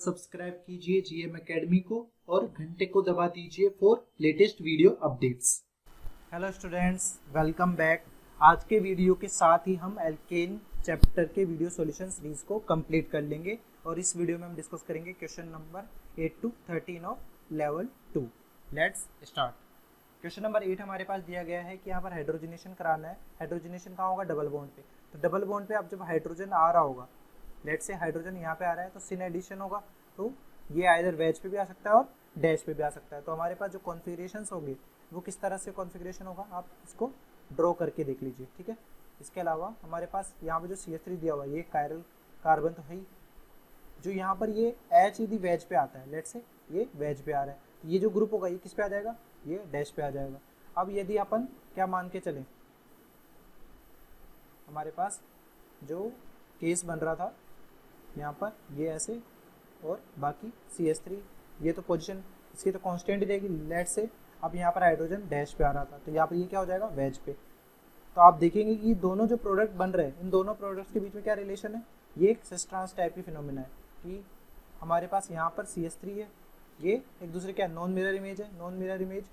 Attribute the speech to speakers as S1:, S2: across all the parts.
S1: Subscribe कीजिए GM academy को और घंटे को दबा दीजिए for latest video updates. Hello students, welcome back. आज के वीडियो के साथ ही हम एल्केन चैप्टर के वीडियो सॉल्यूशन सीरीज को कंप्लीट कर लेंगे और इस वीडियो में हम डिस्कस करेंगे question number 8 to 13 of level 2। Let's start. Question number 8 हमारे पास दिया गया है कि यहाँ पर हाइड्रोजनेशन कराना है। हाइड्रोजनेशन कहाँ होगा? डबल बॉन्ड पे। तो डबल बॉन्ड पे अब जब हाइड्रोजन आ रहा होगा, लेट से हाइड्रोजन यहाँ पे आ रहा है तो सिन एडिशन होगा, तो ये आइदर वेज पे भी आ सकता है और डैश पे भी आ सकता है। तो हमारे पास जो कॉन्फ़िगरेशंस होंगे वो किस तरह से कॉन्फ़िगरेशन होगा, आप इसको ड्रॉ करके देख लीजिए, ठीक है। इसके अलावा हमारे पास यहाँ पे जो CH3 दिया हुआ है, ये कायरल कार्बन तो है ही। जो यहाँ पर ये H यदि वेज पे आता है, लेट से ये वेज पे आ रहा है, तो ये जो ग्रुप होगा ये किस पे आ जाएगा? ये डैश पे आ जाएगा। अब यदि अपन क्या मान के चलें, हमारे पास जो केस बन रहा था यहाँ पर ये ऐसे और बाकी CH3, ये तो पोजीशन इसकी तो कांस्टेंट ही रहेगी। लेट से अब यहाँ पर हाइड्रोजन डैश पे आ रहा था, तो यहाँ पर ये क्या हो जाएगा? वेज पे। तो आप देखेंगे कि दोनों जो प्रोडक्ट बन रहे हैं, इन दोनों प्रोडक्ट्स के बीच में क्या रिलेशन है? ये एक सिस ट्रांस टाइप की फिनोमिना है कि हमारे पास यहाँ पर CH3 है, ये एक दूसरे क्या नॉन मिरर इमेज है। नॉन मिरर इमेज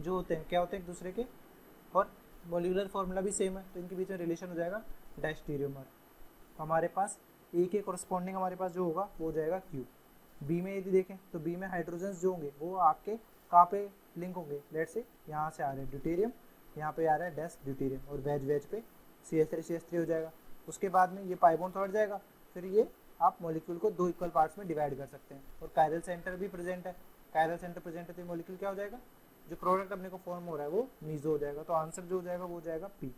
S1: जो होते हैं क्या होते हैं? एक दूसरे के, और मॉलिक्यूलर फॉर्मूला भी सेम है, तो इनके बीच में रिलेशन हो जाएगा डैश स्टीरियोमर। तो हमारे पास ए के कोरस्पॉन्डिंग हमारे पास जो होगा वो हो जाएगा Q। बी में यदि देखें तो बी में हाइड्रोजन्स जो होंगे वो आपके कहाँ पे लिंक होंगे? लेट से यहाँ से आ रहे हैं ड्यूटेरियम, यहाँ पे आ रहा है डैश ड्यूटेरियम, और वेज वेज पे CH3 हो जाएगा। उसके बाद में ये पाई बॉन्ड हट जाएगा, फिर ये आप मॉलिक्यूल को दो इक्वल पार्ट्स में डिवाइड कर सकते हैं। और कायरल सेंटर भी प्रेजेंट है। कायरल सेंटर प्रेजेंट है तो मॉलिक्यूल क्या हो जाएगा? जो प्रोडक्ट अपने को फॉर्म हो रहा है वो मीजो हो जाएगा। तो आंसर जो हो जाएगा वो हो जाएगा P,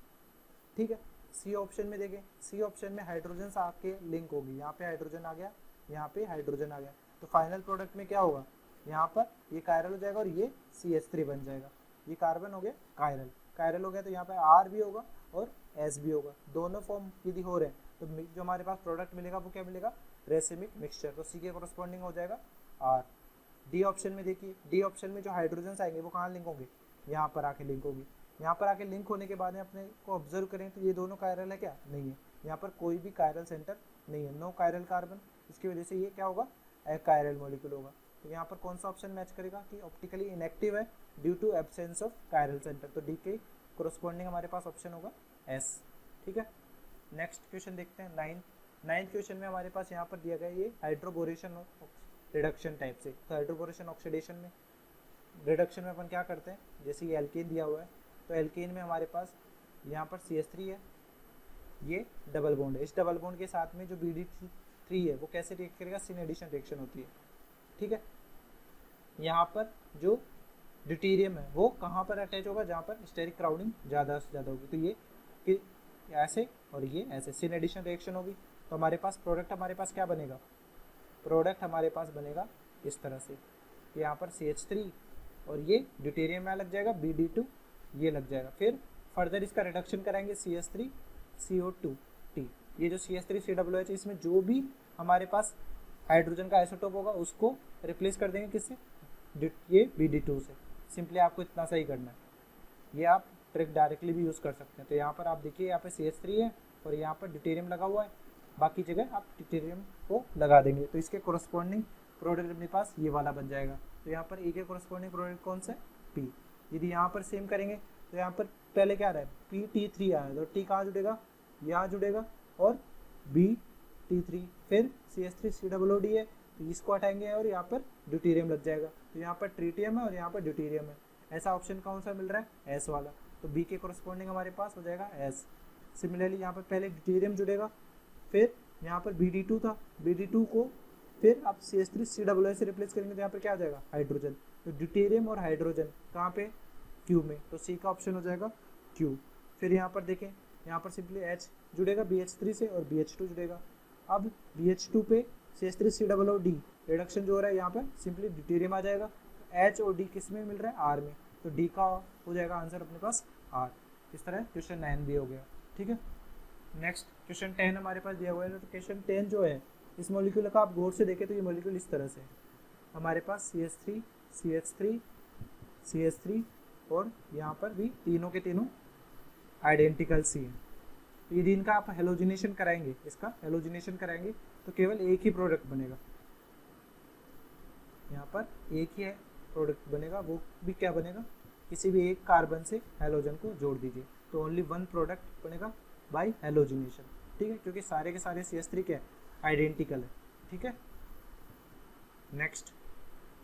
S1: ठीक है। सी ऑप्शन में देखें, सी ऑप्शन में हाइड्रोजन आके लिंक होगी, यहाँ पे हाइड्रोजन आ गया, यहाँ पे हाइड्रोजन आ गया, तो फाइनल प्रोडक्ट में क्या होगा? यहाँ पर ये कायरल हो जाएगा और ये CH3 बन जाएगा। ये कार्बन हो गया कायरल, कायरल हो गया, तो यहाँ पे R भी होगा और S भी होगा। दोनों फॉर्म यदि हो रहे हैं तो जो हमारे पास प्रोडक्ट मिलेगा वो क्या मिलेगा? Racemic mixture. तो सी के कोरस्पॉन्डिंग हो जाएगा R। डी ऑप्शन में देखिए, डी ऑप्शन में जो हाइड्रोजन आएंगे वो कहाँ लिंक होंगे? यहाँ पर आके लिंक होगी। यहाँ पर आके लिंक होने के बाद में अपने को ऑब्जर्व करें तो ये दोनों कायरल है क्या? नहीं है, यहाँ पर कोई भी कायरल सेंटर नहीं है, नो कायरल कार्बन। इसकी वजह से ये क्या होगा? कायरल मॉलिक्यूल होगा। तो यहाँ पर कौन सा ऑप्शन मैच करेगा कि ऑप्टिकली इनएक्टिव है due to absence of chiral centre? तो डी के कोरस्पॉन्डिंग हमारे पास ऑप्शन होगा S, ठीक है। नेक्स्ट क्वेश्चन देखते हैं, नाइन्थ क्वेश्चन में हमारे पास यहाँ पर दिया गया ये हाइड्रोबोरेशन रिडक्शन टाइप से। तो हाइड्रोबोरेशन ऑक्सीडेशन में, रिडक्शन में अपन क्या करते हैं, जैसे ये एल्केन दिया हुआ है तो एल्केन में हमारे पास यहाँ पर CH3 है, ये डबल बॉन्ड है। इस डबल बॉन्ड के साथ में जो BD3 है वो कैसे रिएक्ट करेगा? सिन एडिशन रिएक्शन होती है, ठीक है। यहाँ पर जो ड्यूटेरियम है वो कहाँ पर अटैच होगा? जहाँ पर स्टेरिक क्राउडिंग ज़्यादा से ज़्यादा होगी, तो ये ऐसे और ये ऐसे सिन एडिशन रिएक्शन होगी। तो हमारे पास प्रोडक्ट हमारे पास क्या बनेगा? प्रोडक्ट हमारे पास बनेगा इस तरह से, यहाँ पर CH3 और ये ड्यूटेरियम में लग जाएगा BD2, ये लग जाएगा। फिर फर्दर इसका रिडक्शन कराएंगे CH3CO2T। ये जो CH3COOH इसमें जो भी हमारे पास हाइड्रोजन का आइसोटोप होगा उसको रिप्लेस कर देंगे किससे? ये BD2 से। सिंपली आपको इतना सा ही करना है, ये आप ट्रिक डायरेक्टली भी यूज़ कर सकते हैं। तो यहाँ पर आप देखिए, यहाँ पे CH3 है और यहाँ पर ड्यूटेरियम लगा हुआ है, बाकी जगह आप ड्यूटेरियम को लगा देंगे, तो इसके कोरस्पॉन्डिंग प्रोडक्ट अपने पास ये वाला बन जाएगा। तो यहाँ पर ए के कोरस्पॉन्डिंग प्रोडक्ट कौन सा है? P। यदि यहाँ पर सेम करेंगे तो यहाँ पर पहले क्या आ रहा है? PT3 आ रहा है, तो T कहाँ जुड़ेगा? यहाँ जुड़ेगा, और BT3, फिर CH3COOD है तो इसको हटाएंगे और यहाँ पर ड्यूटेरियम लग जाएगा। तो यहाँ पर ट्रीटियम है और यहाँ पर ड्यूटेरियम है। ऐसा ऑप्शन कौन सा मिल रहा है? S वाला। तो B के कोरस्पॉन्डिंग हमारे पास हो जाएगा S। सिमिलरली यहाँ पर पहले ड्यूटेरियम जुड़ेगा, फिर यहाँ पर BD2 था, BD2 को फिर आप CH3COOH से रिप्लेस करेंगे तो यहाँ पर क्या आ जाएगा? हाइड्रोजन। तो ड्यूटेरियम और हाइड्रोजन कहाँ पे? Q में, तो C का ऑप्शन हो जाएगा Q। फिर यहाँ पर देखें, यहाँ पर सिंपली H जुड़ेगा BH3 से और BH2 जुड़ेगा। अब BH2 पे CH3COOD रिडक्शन जो हो रहा है यहाँ पर सिंपली ड्यूटेरियम आ जाएगा। H और D किस में मिल रहा है? R में, तो D का हो जाएगा आंसर अपने पास R। इस तरह क्वेश्चन 9 भी हो गया, ठीक है। नेक्स्ट क्वेश्चन 10 हमारे पास दिया हुआ है। तो क्वेश्चन 10 जो है, इस मॉलिक्यूल का आप गौर से देखें तो ये मॉलिक्यूल इस तरह से हमारे पास CH3 CH3 CH3 और यहाँ पर भी तीनों के तीनों आइडेंटिकल सी हैं। तो यदि इनका आप हेलोजिनेशन कराएंगे, इसका हेलोजिनेशन कराएंगे तो केवल एक ही प्रोडक्ट बनेगा। यहाँ पर एक ही है प्रोडक्ट बनेगा, वो भी क्या बनेगा, किसी भी एक कार्बन से हैलोजन को जोड़ दीजिए तो ओनली वन प्रोडक्ट बनेगा बाय हैलोजिनेशन। ठीक है, क्योंकि सारे के सारे CH3 क्या है, आइडेंटिकल है। ठीक है, नेक्स्ट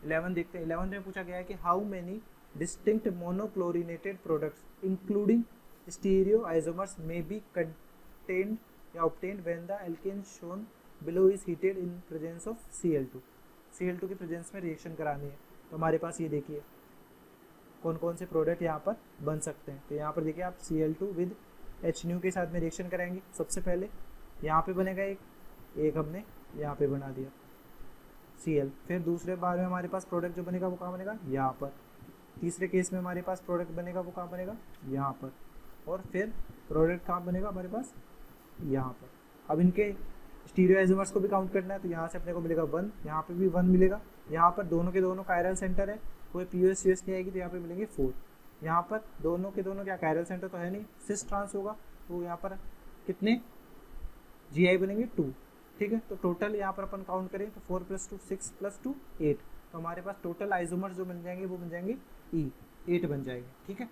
S1: 11 देखते हैं। 11 में पूछा गया है कि how many distinct monochlorinated products including stereo isomers may be contained या obtained when the alkane shown below is heated in presence of Cl2। Cl2 की प्रेजेंस में रिएक्शन करानी है तो हमारे पास ये देखिए कौन कौन से प्रोडक्ट यहाँ पर बन सकते हैं। तो यहाँ पर देखिए आप Cl2 विद HNu के साथ में रिएक्शन कराएंगे। सबसे पहले यहाँ पे बनेगा एक हमने यहाँ पे बना दिया Cl। फिर दूसरे बार में हमारे पास प्रोडक्ट जो बनेगा वो कहाँ बनेगा, यहाँ पर। तीसरे केस में हमारे पास प्रोडक्ट बनेगा वो कहाँ बनेगा, यहाँ पर। और फिर प्रोडक्ट कहाँ बनेगा हमारे पास, यहाँ पर। अब इनके स्टीरियो आइसोमर्स को भी काउंट करना है तो यहाँ से अपने को मिलेगा 1, यहाँ पे भी 1 मिलेगा। यहाँ पर दोनों के दोनों कायरल सेंटर है, कोई POS CS नहीं आएगी तो यहाँ पे मिलेंगे 4। यहाँ पर दोनों के दोनों क्या कायरल सेंटर तो है नहीं, सिस ट्रांस होगा तो यहाँ पर कितने GI बनेंगे 2। ठीक है, तो टोटल यहाँ पर अपन काउंट करें तो 4 + 2 6 + 2 8। तो हमारे पास टोटल आइसोमर्स जो बन जाएंगे वो बन जाएंगे 8 बन जाएंगे। ठीक है,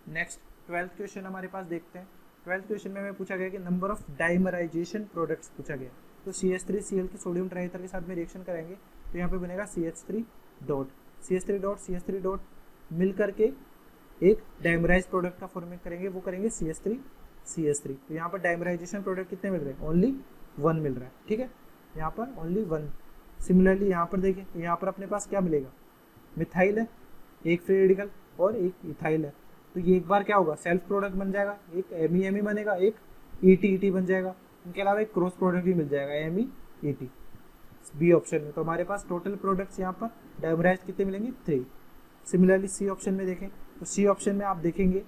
S1: नेक्स्ट 12th क्वेश्चन हमारे पास देखते हैं। 12th क्वेश्चन में हमें पूछा गया कि नंबर ऑफ डाइमराइजेशन प्रोडक्ट्स पूछा गया। तो CH3Cl के सोडियम ट्राईथर के साथ में रिएक्शन कराएंगे तो यहाँ पे बनेगा CH3 डॉट CH3 डॉट मिल करके एक डाइमराइज प्रोडक्ट का फॉर्मेट करेंगे, वो करेंगे CH3। तो यहाँ पर डाइमराइजेशन प्रोडक्ट कितने मिल रहे हैं, ओनली 1 मिल रहा है। ठीक है, यहाँ पर ओनली 1। सिमिलरली यहाँ पर देखिए तो यहाँ पर अपने पास क्या मिलेगा, मिथाइल है, एक फ्री रेडिकल और एक इथाइल है। तो ये एक बार क्या होगा, सेल्फ प्रोडक्ट बन जाएगा, एक ME बनेगा, एक ET बन जाएगा। इनके अलावा एक क्रॉस प्रोडक्ट भी मिल जाएगा ME/ET बी ऑप्शन में। तो हमारे पास टोटल प्रोडक्ट्स यहाँ पर डाइमराइज कितने मिलेंगे, 3। सिमिलरली C ऑप्शन में देखें तो C ऑप्शन में आप देखेंगे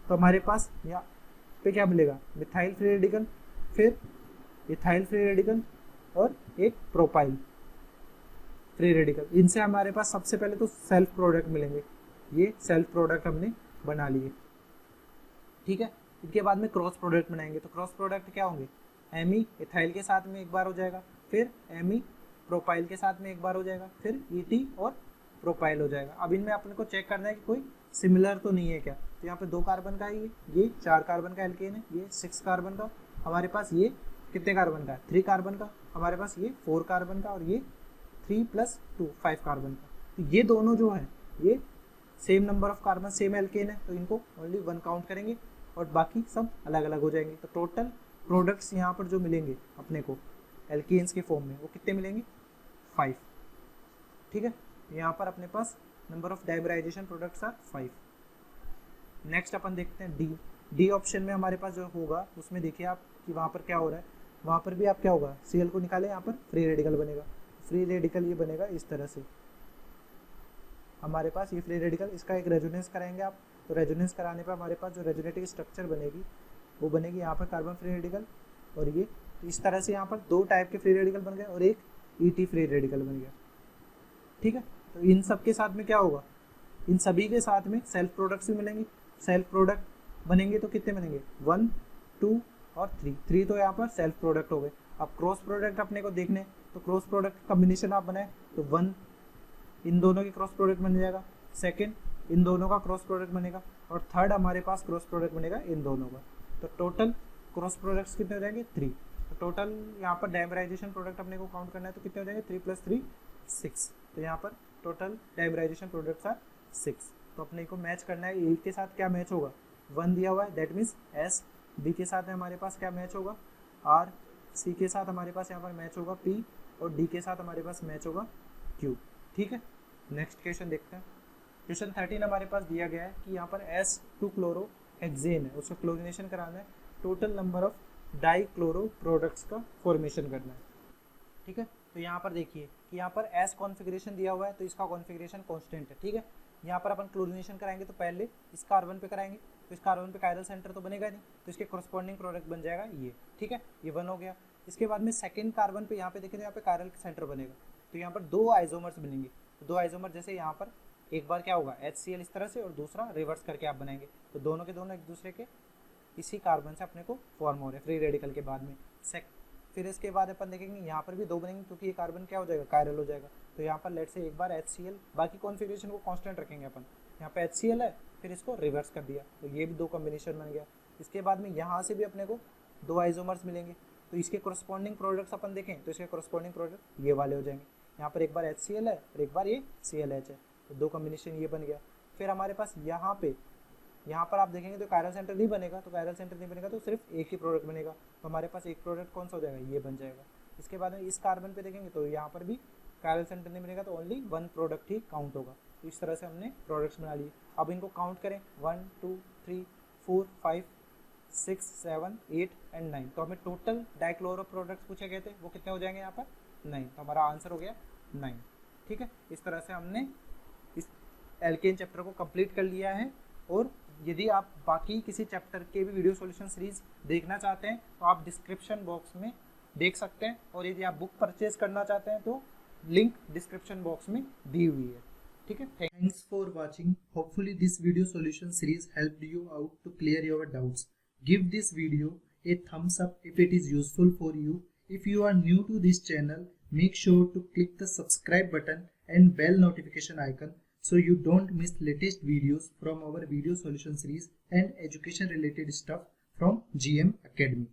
S1: तो हमारे पास यहाँ पे क्या मिलेगा, मिथाइल फ्री रेडिकल, फिर इथाइल फ्री रेडिकल और एक प्रोपाइल फ्री रेडिकल। इनसे हमारे पास सबसे पहले तो सेल्फ प्रोडक्ट मिलेंगे, ये सेल्फ प्रोडक्ट हमने बना लिए। ठीक है, इनके बाद में क्रॉस प्रोडक्ट बनाएंगे तो क्रॉस प्रोडक्ट क्या होंगे, ME इथाइल के साथ में एक बार हो जाएगा, फिर ME प्रोपाइल के साथ में एक बार हो जाएगा, फिर ET और प्रोपाइल हो जाएगा। अब इनमें अपने को चेक करना है कि कोई सिमिलर तो नहीं है क्या। तो यहाँ पे 2 कार्बन का है, ये 4 कार्बन का एल्केन है, ये 6 कार्बन का, हमारे पास ये कितने कार्बन का है, 3 कार्बन का, हमारे पास ये 4 कार्बन का और ये 3 + 2 5 कार्बन का। तो ये दोनों जो है ये same number of carbon, same alkane है तो इनको ओनली 1 काउंट करेंगे और बाकी सब अलग अलग हो जाएंगे। तो टोटल प्रोडक्ट्स यहाँ पर जो मिलेंगे अपने को एल्केन्स के फॉर्म में वो कितने मिलेंगे, 5। ठीक है, यहाँ पर अपने पास number of dimerization products are 5। Next अपन देखते हैं डी ऑप्शन में हमारे पास जो होगा उसमें देखिए आप कि वहाँ पर क्या हो रहा है, वहाँ पर भी आप क्या होगा, Cl को निकाले, यहाँ पर फ्री रेडिकल बनेगा। फ्री रेडिकल ये बनेगा इस तरह से, हमारे पास ये फ्री रेडिकल, इसका एक रेजोनेंस कराएंगे आप। तो रेजोनेंस कराने पर हमारे पास जो रेजोनेटिव स्ट्रक्चर बनेगी वो बनेगी यहाँ पर कार्बन फ्री रेडिकल और ये। तो इस तरह से यहाँ पर 2 टाइप के फ्री रेडिकल बन गए और एक ET फ्री रेडिकल बन गया। ठीक है, तो इन सब के साथ में क्या होगा, इन सभी के साथ में सेल्फ प्रोडक्ट्स भी मिलेंगे। सेल्फ प्रोडक्ट बनेंगे तो कितने बनेंगे, 1 2 और 3 तो यहाँ पर सेल्फ प्रोडक्ट हो गए। अब क्रॉस प्रोडक्ट अपने को देखने तो क्रॉस प्रोडक्ट कम्बिनेशन आप बनाए तो 1 इन दोनों के क्रॉस प्रोडक्ट बन जाएगा, सेकंड इन दोनों का क्रॉस प्रोडक्ट बनेगा और थर्ड हमारे पास क्रॉस प्रोडक्ट बनेगा इन दोनों का। तो टोटल क्रॉस प्रोडक्ट्स कितने हो जाएंगे, 3। तो टोटल यहाँ पर डाइमराइजेशन प्रोडक्ट अपने को काउंट करना है तो कितने हो जाएंगे, 3 + 3 6। तो यहाँ पर टोटल डाइमराइजेशन प्रोडक्ट्स आर 6। तो अपने को मैच करना है, ए के साथ क्या मैच होगा, 1 दिया हुआ है दैट मीन्स S, B के साथ में हमारे पास क्या मैच होगा R, C के साथ हमारे पास यहाँ पर मैच होगा P और D के साथ हमारे पास मैच होगा Q। ठीक है, नेक्स्ट क्वेश्चन देखते हैं। क्वेश्चन 13 हमारे पास दिया गया है कि यहाँ पर S2-क्लोरोहेक्सेन है, उसका क्लोरीनेशन कराना है, total number of dichloro products का फॉर्मेशन करना है। ठीक है, तो यहाँ पर देखिए कि यहाँ पर S कॉन्फ़िगरेशन दिया हुआ है तो इसका कॉन्फ़िगरेशन कांस्टेंट है। ठीक है, यहाँ पर अपन क्लोरीनेशन कराएंगे तो पहले इस कार्बन पे कराएंगे तो इस कार्बन पे कायरल सेंटर तो बनेगा नहीं, तो इसके कॉरस्पॉन्डिंग प्रोडक्ट बन जाएगा ये। ठीक है, ये 1 हो गया। इसके बाद में सेकंड कार्बन पे यहाँ पे देखें तो यहाँ पे कायरल सेंटर बनेगा, तो यहाँ पर 2 आइसोमर्स बनेंगे। तो 2 आइसोमर जैसे यहाँ पर एक बार क्या होगा HCl इस तरह से और दूसरा रिवर्स करके आप बनाएंगे, तो दोनों के दोनों एक दूसरे के इसी कार्बन से अपने को फॉर्म हो रहे हैं फ्री रेडिकल के बाद में। फिर इसके बाद अपन देखेंगे यहाँ पर भी 2 बनेंगे क्योंकि ये कार्बन क्या हो जाएगा, कायरल हो जाएगा। तो यहाँ पर लेट से एक बार HCl, बाकी कॉन्फ़िगरेशन को कांस्टेंट रखेंगे अपन। यहाँ पे HCl है, फिर इसको रिवर्स कर दिया तो ये भी 2 कॉम्बिनेशन बन गया। इसके बाद में यहाँ से भी अपने को 2 आइसोमर्स मिलेंगे, तो इसके कोरस्पॉन्डिंग प्रोडक्ट्स अपन देखें तो इसके कोरस्पॉन्डिंग प्रोडक्ट ये वाले हो जाएंगे। यहाँ पर एक बार HCl है और एक बार ये ClH है, तो 2 कॉम्बिनेशन ये बन गया। फिर हमारे पास यहाँ पर आप देखेंगे तो कायरल सेंटर नहीं बनेगा, तो कायरल सेंटर नहीं बनेगा तो सिर्फ एक ही प्रोडक्ट बनेगा, तो हमारे पास एक प्रोडक्ट कौन सा हो जाएगा, ये बन जाएगा। इसके बाद में इस कार्बन पे देखेंगे तो यहाँ पर भी कायरल सेंटर नहीं बनेगा, तो ओनली 1 प्रोडक्ट ही काउंट होगा। तो इस तरह से हमने प्रोडक्ट्स बना लिए। अब इनको काउंट करें 1 2 3 4 5 6 7 8 एंड 9, तो हमें टोटल डाइक्लोरो प्रोडक्ट्स पूछे गए थे, वो कितने हो जाएंगे यहाँ पर 9, तो हमारा आंसर हो गया 9। ठीक है, इस तरह से हमने इस एल्केन चैप्टर को कंप्लीट कर लिया है। और यदि आप बाकी किसी चैप्टर के भी वीडियो सॉल्यूशन सीरीज देखना चाहते हैं तो आप डिस्क्रिप्शन बॉक्स में देख सकते हैं, और यदि आप बुक परचेज करना चाहते हैं तो लिंक डिस्क्रिप्शन बॉक्स में दी हुई है। ठीक है, thanks for watching. Hopefully this video solution series helped you out to clear your doubts. Give this video a thumbs up if it is useful for you. If you are new to this channel, make sure to click the subscribe button and bell notification icon so you don't miss latest videos from our video solution series and education related stuff from GM Academy.